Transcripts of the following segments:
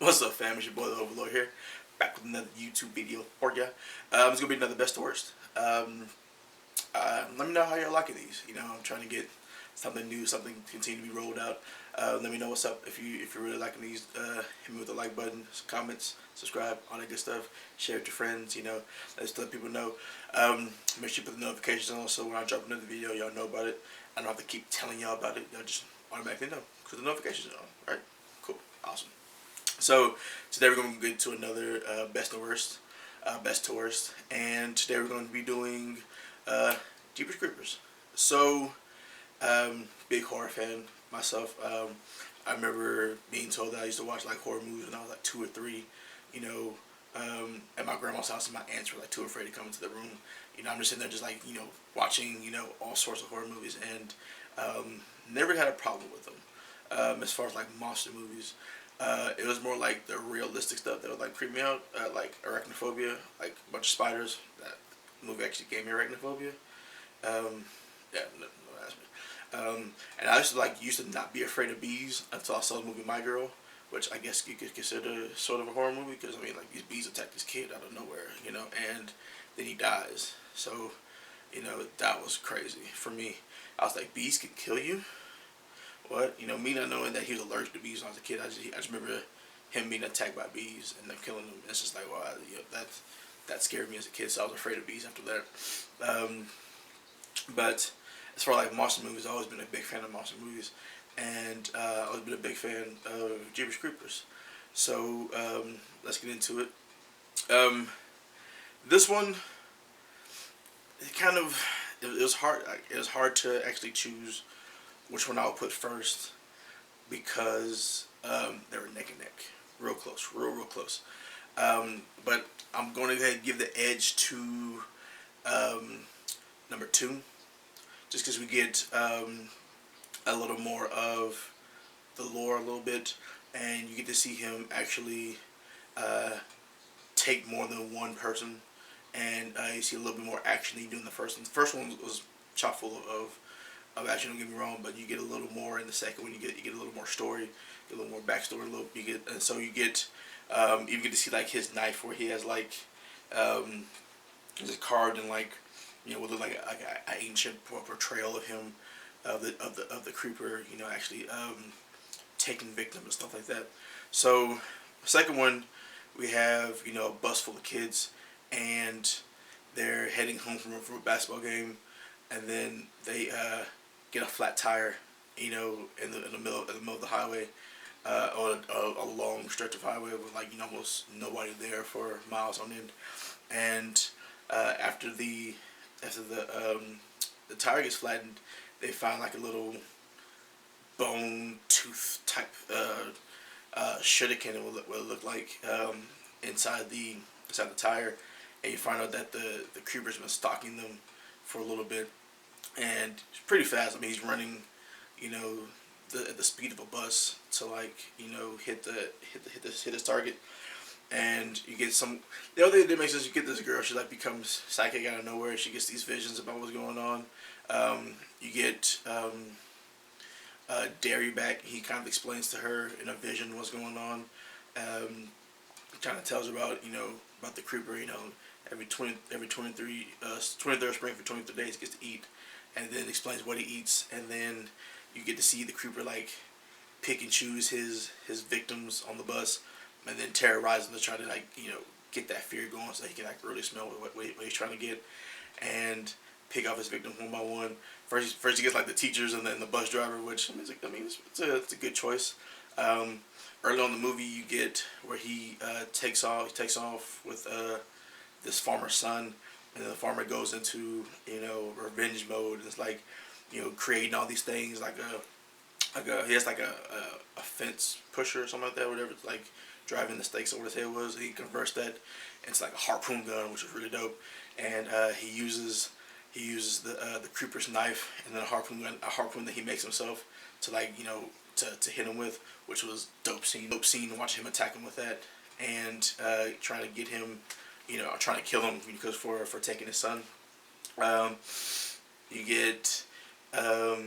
What's up, fam? It's your boy, the Overlord here, back with another YouTube video for ya. It's gonna be another best to worst. Let me know how you're liking these. I'm trying to get something new, something to continue to be rolled out. Let me know what's up if you're really liking these. Hit me with the like button, comments, subscribe, all that good stuff. Share it with your friends. Let's let people know. Make sure you put the notifications on so when I drop another video, y'all know about it. I don't have to keep telling y'all about it. Y'all just automatically know because the notifications are on. Right? Cool. Awesome. So today we're going to get to another best to worst, and today we're going to be doing Jeepers Creepers. So, big horror fan myself. I remember being told that I used to watch like horror movies when I was like 2 or 3. At my grandma's house, and my aunts were like too afraid to come into the room. I'm just sitting there just like watching all sorts of horror movies, and never had a problem with them. As far as like monster movies. It was more like the realistic stuff that would like creep me out, like arachnophobia, like a bunch of spiders. That movie actually gave me arachnophobia. Yeah, no, ask me. And I used to not be afraid of bees until I saw the movie My Girl, which I guess you could consider sort of a horror movie because I mean like these bees attack this kid out of nowhere, and then he dies. So, that was crazy for me. I was like, bees can kill you. What? Me not knowing that he was allergic to bees when I was a kid, I just remember him being attacked by bees and them killing him. It's just like, wow, that scared me as a kid, so I was afraid of bees after that. But as far as like monster movies, I've always been a big fan of monster movies, and I've always been a big fan of Jeepers Creepers. So let's get into it. This one, it was hard. It was hard to actually choose which one I would put first because they were neck and neck, real close, real close. But I'm going to go ahead and give the edge to number 2, just because we get a little more of the lore a little bit, and you get to see him actually take more than one person, and you see a little bit more action than you do in the first one. The first one was chock full of action. Don't get me wrong, but you get a little more in the second one. You get a little more story, a little more backstory. And so you get you get to see like his knife where he has like just carved in like what look like an ancient portrayal of him of the creeper. Actually taking victims and stuff like that. So the second one we have a bus full of kids, and they're heading home from a basketball game, and then they get a flat tire, in the middle of the highway, on a long stretch of highway with like almost nobody there for miles on end, and after the tire gets flattened, they find like a little bone tooth type shuriken, what it looked like inside the tire, and you find out that the creeper's been stalking them for a little bit, and it's pretty fast. I mean, he's running, at the speed of a bus to like hit his target, and you get some. The other thing that makes sense, you get this girl. She like becomes psychic out of nowhere. She gets these visions about what's going on. You get Derry back. He kind of explains to her in a vision what's going on. Kind of tells her about the creeper. Every 23rd spring for 23 days gets to eat, and then explains what he eats, and then you get to see the creeper like pick and choose his victims on the bus, and then terrorize them to try to like get that fear going so he can like really smell what he's trying to get, and pick off his victims one by one. First he gets like the teachers and then the bus driver, which it's a good choice. Early on in the movie, you get where he takes off with this farmer's son, and the farmer goes into revenge mode. And it's like creating all these things like he has like a fence pusher or something like that, whatever. It's like driving the stakes over his head was. He converts that into like a harpoon gun, which is really dope. And he uses the creeper's knife and then a harpoon that he makes himself to like to hit him with, which was dope scene to watch him attack him with that, and trying to get him, trying to kill him because for taking his son. You get a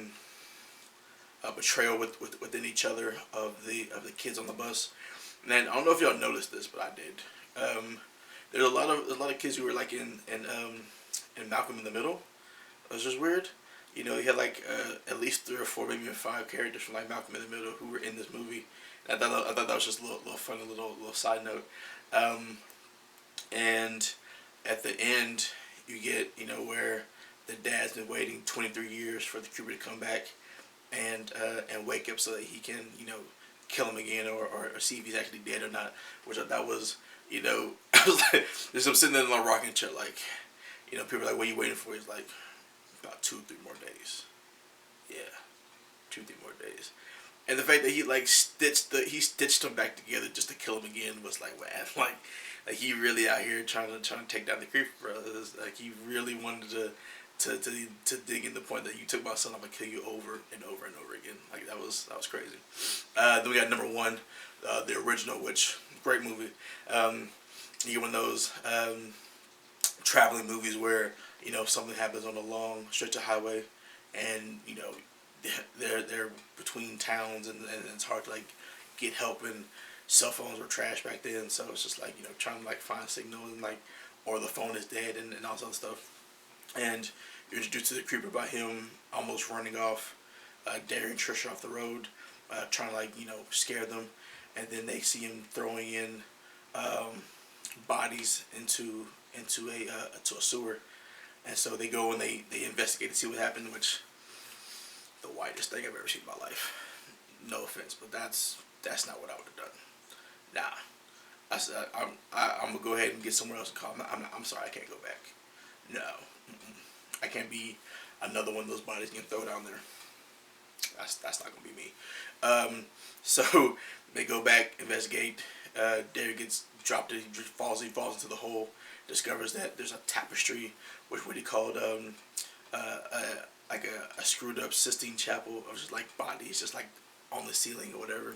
betrayal within each other of the kids on the bus, And I don't know if y'all noticed this, but I did. There's a lot of kids who were like in Malcolm in the Middle. It was just weird. You know, you had like at least 3 or 4, maybe even 5 characters from like Malcolm in the Middle who were in this movie. And I thought that was just a little funny little side note. Um, and at the end, you get where the dad's been waiting 23 years for the Cooper to come back and wake up so that he can kill him again or see if he's actually dead or not. Which I thought was I was like, I'm sitting there in my rocking chair like people are like, what are you waiting for? He's like, about 2-3 more days. Yeah, 2-3 more days. And the fact that he stitched them back together just to kill him again was like, man, like he really out here trying to take down the Creeper brothers. Like he really wanted to dig in the point that you took my son, I'm gonna kill you over and over and over again. Like that was crazy. Then we got number 1, the original, which great movie. You get one of those traveling movies where something happens on a long stretch of highway, and they're between towns, and it's hard to like get help, and cell phones were trash back then, so it's just like trying to like find signal, and like, or the phone is dead, and all this other stuff. And you're introduced to the Creeper by him almost running off daring Trisha off the road, trying to like scare them, and then they see him throwing in bodies into a sewer, and so they go and they investigate to see what happened, which the whitest thing I've ever seen in my life. No offense, but that's not what I would have done. Nah, I said I'm gonna go ahead and get somewhere else to call. I'm sorry, I can't go back. No, I can't be another one of those bodies getting thrown down there. That's not gonna be me. So they go back, investigate. Derek gets dropped. He falls into the hole. Discovers that there's a tapestry, which what he called like a screwed up Sistine Chapel of just like bodies, just like on the ceiling or whatever.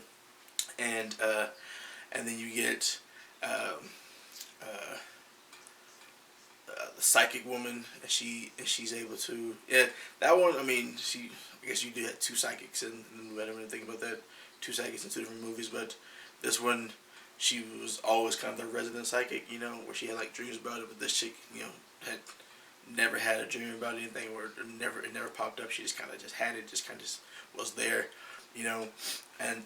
And then you get the psychic woman, and she's able to, yeah, that one. I mean, I guess you did have 2 psychics in the movie. I didn't really think about that. 2 psychics in 2 different movies, but this one, she was always kind of the resident psychic, where she had like dreams about it. But this chick, had never had a dream about anything, where it never popped up. She just kind of just had it, just kind of was there, and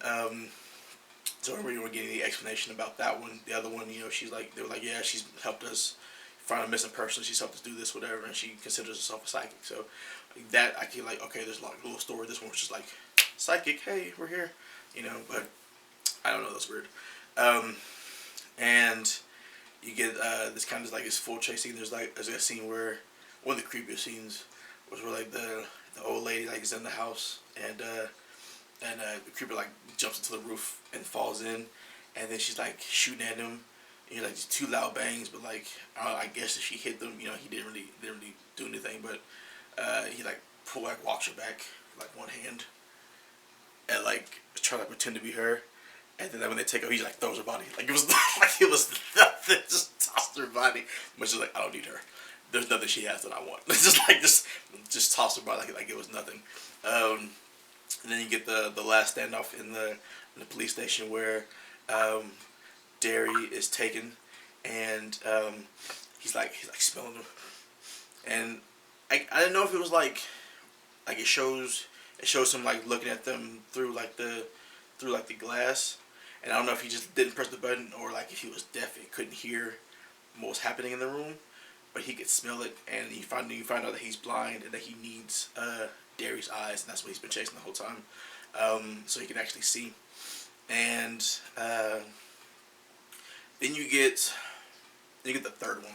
so I don't really want to get any explanation about that one. The other one, she's like, they were like, yeah, she's helped us find a missing person. She's helped us do this, whatever, and she considers herself a psychic. So that I can like, okay, there's like a little story. This one was just like, psychic, hey, we're here, but I don't know, that's weird. And you get this kind of like this full chase scene. There's a scene where one of the creepiest scenes was where like the old lady like is in the house, and the creeper like jumps into the roof and falls in, and then she's like shooting at him. And like 2 loud bangs, but like I guess if she hit them, he didn't really do anything, but he like walks her back with like one hand, and like trying to pretend to be her. And then when they take her, he like throws her body like it was nothing, just tossed her body. But she's like, I don't need her. There's nothing she has that I want. It's just like just toss her body like it was nothing. And then you get the last standoff in the police station where Derry is taken, and he's like smelling them, and I didn't know if it was like it shows him like looking at them through the glass. And I don't know if he just didn't press the button, or like if he was deaf and couldn't hear what was happening in the room, but he could smell it, and you find out that he's blind and that he needs Derry's eyes, and that's what he's been chasing the whole time, so he can actually see. And then you get the 3rd one.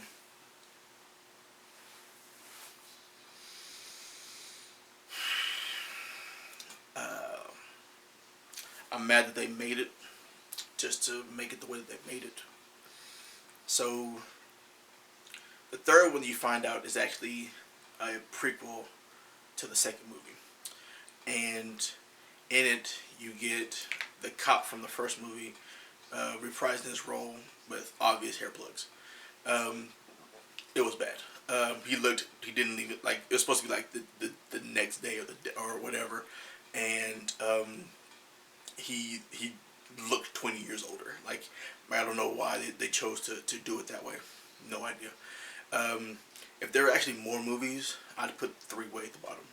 I'm mad that they made it just to make it the way that they made it. So the 3rd one you find out is actually a prequel to the 2nd movie, and in it you get the cop from the 1st movie reprising his role with obvious hair plugs. It was bad. He didn't leave it, like it was supposed to be like the next day or whatever, and he looked 20 years older. Like, I don't know why they chose to do it that way. No idea. If there were actually more movies, I'd put 3 way at the bottom.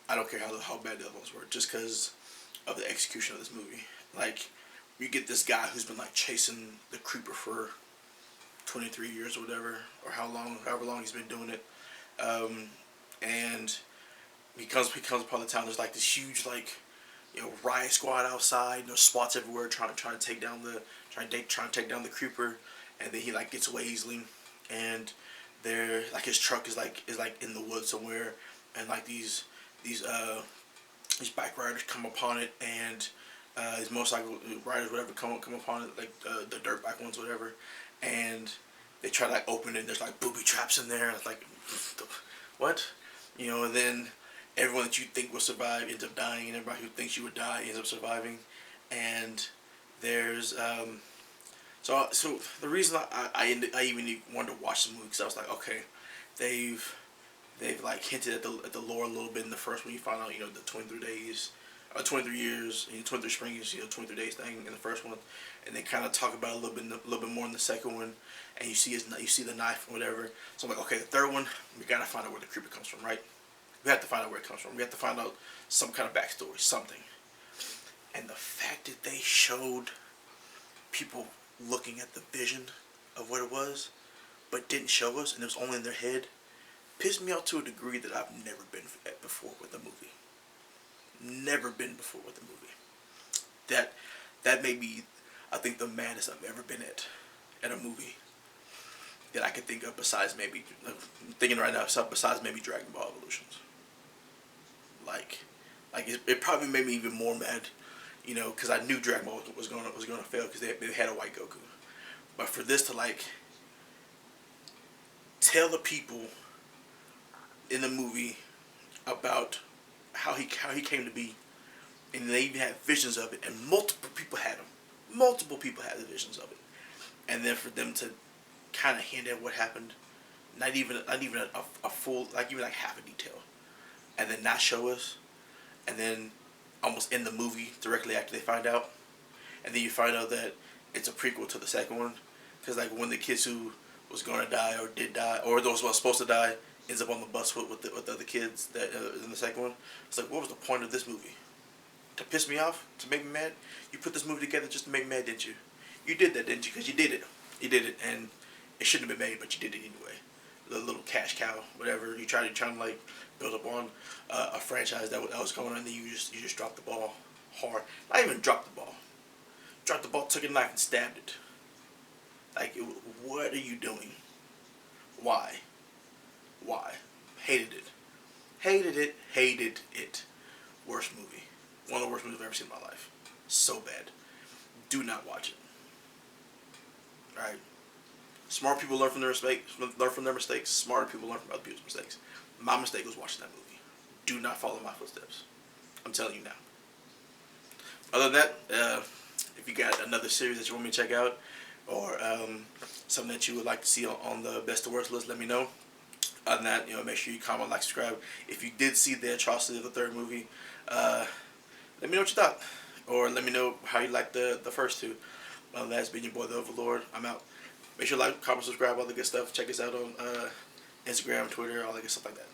I don't care how bad the other ones were, just because of the execution of this movie. Like, you get this guy who's been like chasing the creeper for 23 years or whatever, or however long he's been doing it, and he comes upon the town. There's like this huge like, riot squad outside. SWAT's everywhere trying to take down trying to take down the creeper, and then he like gets away easily, and there like his truck is like in the woods somewhere, and like these bike riders come upon it, and these motorcycle riders whatever come upon it, like the dirt bike ones whatever, and they try to like open it, and there's like booby traps in there. It's like, what? And then everyone that you think will survive ends up dying, and everybody who thinks you would die ends up surviving. And there's so the reason I even wanted to watch the movie, because I was like, okay, they've like hinted at the lore a little bit in the first one. You find out the 23 days, 23 years, 23 springs, 23 days thing in the first one, and they kind of talk about it a little bit more in the second one, and you see the knife and whatever. So I'm like, okay, the third one, we gotta find out where the creeper comes from, right? We have to find out where it comes from. We have to find out some kind of backstory, something. And the fact that they showed people looking at the vision of what it was, but didn't show us, and it was only in their head, pissed me off to a degree that I've never been at before with a movie. Never been before with a movie. That may be, I think, the maddest I've ever been at a movie that I could think of, besides maybe, I'm thinking right now, besides maybe Dragon Ball Evolutions. Like it probably made me even more mad, because I knew Dragon Ball was gonna fail, because they had a white Goku. But for this to like tell the people in the movie about how he came to be, and they even had visions of it, and multiple people had them. Multiple people had the visions of it, and then for them to kind of hint at what happened, not even a full, like even like half a detail, and then not show us, and then almost end the movie directly after they find out, and then you find out that it's a prequel to the second one, because like one of the kids who was going to die or did die, or those who were supposed to die, ends up on the bus with the other kids that in the second one. It's like, what was the point of this movie? To piss me off? To make me mad? You put this movie together just to make me mad, didn't you? You did that, didn't you? Because you did it. You did it, and it shouldn't have been made, but you did it anyway. The little cash cow, whatever. You trying to like build up on a franchise that was going on, and then you just dropped the ball hard. Not even dropped the ball. Dropped the ball, took a knife, and stabbed it. Like, what are you doing? Why? Hated it. Hated it. Worst movie. One of the worst movies I've ever seen in my life. So bad. Do not watch it. Alright? Smart people learn from their mistakes. Smarter people learn from other people's mistakes. My mistake was watching that movie. Do not follow my footsteps. I'm telling you now. Other than that, if you got another series that you want me to check out, or something that you would like to see on the best to worst list, let me know. Other than that, make sure you comment, like, subscribe. If you did see the atrocity of the third movie, let me know what you thought, or let me know how you liked the first two. That's been your boy, the Overlord. I'm out. Make sure to like, comment, subscribe, all the good stuff. Check us out on Instagram, Twitter, all that good stuff like that.